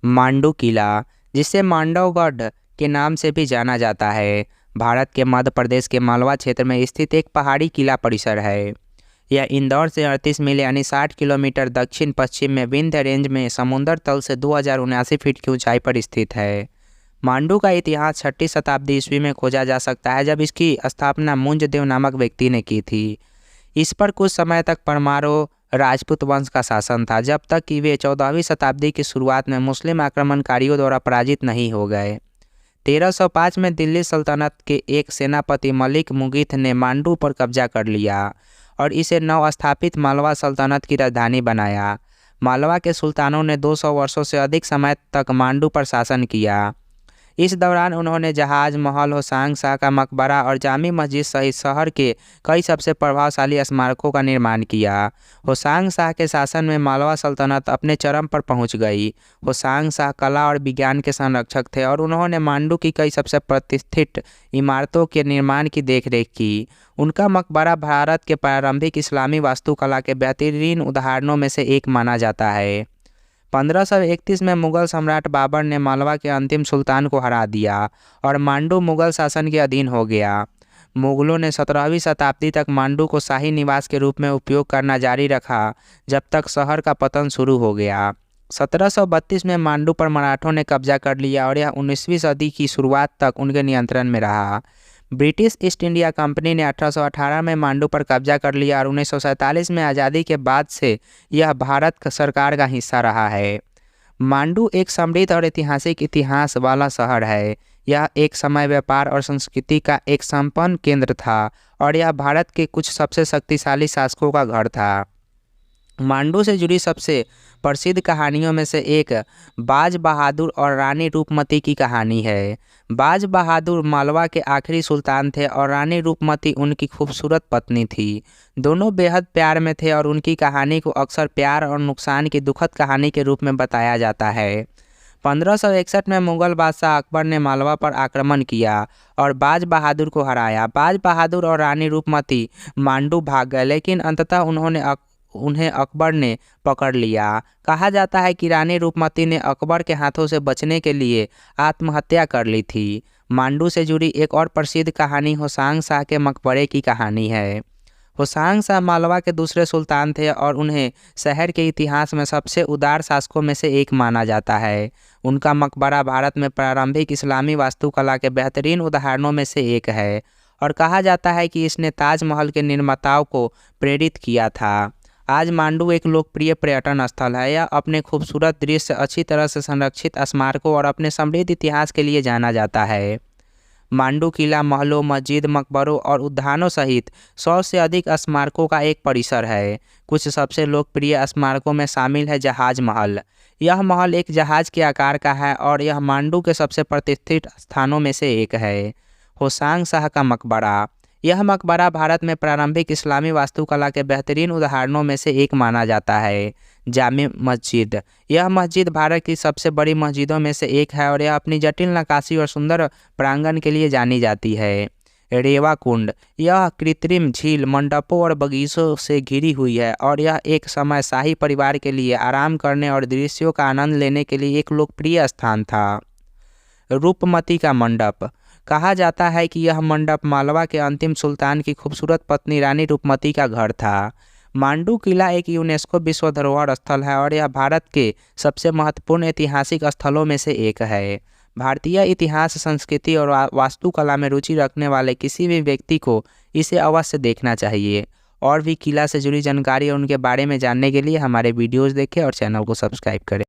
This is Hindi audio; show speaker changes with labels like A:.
A: मांडू किला, जिसे मांडवगढ़ के नाम से भी जाना जाता है, भारत के मध्य प्रदेश के मालवा क्षेत्र में स्थित एक पहाड़ी किला परिसर है। यह इंदौर से 38 मील यानी 60 किलोमीटर दक्षिण पश्चिम में विंध्य रेंज में समुद्र तल से 2079 फीट की ऊंचाई पर स्थित है। मांडू का इतिहास 6वीं शताब्दी ईस्वी में खोजा जा सकता है, जब इसकी स्थापना मुंजदेव नामक व्यक्ति ने की थी। इस पर कुछ समय तक परमारो राजपूत वंश का शासन था, जब तक कि वे 14वीं शताब्दी की शुरुआत में मुस्लिम आक्रमणकारियों द्वारा पराजित नहीं हो गए। 1305 में दिल्ली सल्तनत के एक सेनापति मलिक मुगीथ ने मांडू पर कब्जा कर लिया और इसे नवस्थापित मालवा सल्तनत की राजधानी बनाया। मालवा के सुल्तानों ने 200 वर्षों से अधिक समय तक मांडू पर शासन किया। इस दौरान उन्होंने जहाज महल, होसांग शाह का मकबरा और जामी मस्जिद सहित शहर के कई सबसे प्रभावशाली स्मारकों का निर्माण किया। होसांग शाह के शासन में मालवा सल्तनत अपने चरम पर पहुंच गई। होसांग शाह कला और विज्ञान के संरक्षक थे और उन्होंने मांडू की कई सबसे प्रतिष्ठित इमारतों के निर्माण की देखरेख की। उनका मकबरा भारत के प्रारंभिक इस्लामी वास्तुकला के बेहतरीन उदाहरणों में से एक माना जाता है। 1531 में मुगल सम्राट बाबर ने मालवा के अंतिम सुल्तान को हरा दिया और मांडू मुगल शासन के अधीन हो गया। मुगलों ने 17वीं शताब्दी तक मांडू को शाही निवास के रूप में उपयोग करना जारी रखा, जब तक शहर का पतन शुरू हो गया। 1732 में मांडू पर मराठों ने कब्जा कर लिया और यह 19वीं सदी की शुरुआत तक उनके नियंत्रण में रहा। ब्रिटिश ईस्ट इंडिया कंपनी ने 1818 में मांडू पर कब्जा कर लिया और 1947 में आज़ादी के बाद से यह भारत सरकार का हिस्सा रहा है। मांडू एक समृद्ध और ऐतिहासिक इतिहास वाला शहर है। यह एक समय व्यापार और संस्कृति का एक संपन्न केंद्र था और यह भारत के कुछ सबसे शक्तिशाली शासकों का घर था। मांडू से जुड़ी सबसे प्रसिद्ध कहानियों में से एक बाज बहादुर और रानी रूपमती की कहानी है। बाज बहादुर मालवा के आखिरी सुल्तान थे और रानी रूपमती उनकी खूबसूरत पत्नी थी। दोनों बेहद प्यार में थे और उनकी कहानी को अक्सर प्यार और नुकसान की दुखद कहानी के रूप में बताया जाता है। 1561 में मुगल बादशाह अकबर ने मालवा पर आक्रमण किया और बाज बहादुर को हराया। बाज बहादुर और रानी रूपमती मांडू भाग गए, लेकिन अंततः उन्हें अकबर ने पकड़ लिया। कहा जाता है कि रानी रूपमती ने अकबर के हाथों से बचने के लिए आत्महत्या कर ली थी। मांडू से जुड़ी एक और प्रसिद्ध कहानी होसांग शाह के मकबरे की कहानी है। होसांग शाह मालवा के दूसरे सुल्तान थे और उन्हें शहर के इतिहास में सबसे उदार शासकों में से एक माना जाता है। उनका मकबरा भारत में प्रारंभिक इस्लामी वास्तुकला के बेहतरीन उदाहरणों में से एक है और कहा जाता है कि इसने ताजमहल के निर्माताओं को प्रेरित किया था। आज मांडू एक लोकप्रिय पर्यटन स्थल है। यह अपने खूबसूरत दृश्य, अच्छी तरह से संरक्षित स्मारकों और अपने समृद्ध इतिहास के लिए जाना जाता है। मांडू किला महलों, मस्जिद, मकबरों और उद्यानों सहित 100 से अधिक स्मारकों का एक परिसर है। कुछ सबसे लोकप्रिय स्मारकों में शामिल है जहाज महल। यह महल एक जहाज के आकार का है और यह मांडू के सबसे प्रतिष्ठित स्थानों में से एक है। होसांग शाह का मकबरा, यह मकबरा भारत में प्रारंभिक इस्लामी वास्तुकला के बेहतरीन उदाहरणों में से एक माना जाता है। जामे मस्जिद, यह मस्जिद भारत की सबसे बड़ी मस्जिदों में से एक है और यह अपनी जटिल नक्काशी और सुंदर प्रांगण के लिए जानी जाती है। रेवा कुंड, यह कृत्रिम झील, मंडपों और बगीचों से घिरी हुई है और यह एक समय शाही परिवार के लिए आराम करने और दृश्यों का आनंद लेने के लिए एक लोकप्रिय स्थान था। रूपमती का मंडप, कहा जाता है कि यह मंडप मालवा के अंतिम सुल्तान की खूबसूरत पत्नी रानी रूपमती का घर था। मांडू किला एक यूनेस्को विश्व धरोहर स्थल है और यह भारत के सबसे महत्वपूर्ण ऐतिहासिक स्थलों में से एक है। भारतीय इतिहास, संस्कृति और वास्तुकला में रुचि रखने वाले किसी भी व्यक्ति को इसे अवश्य देखना चाहिए। और भी किला से जुड़ी जानकारी और उनके बारे में जानने के लिए हमारे वीडियोज़ देखें और चैनल को सब्सक्राइब करें।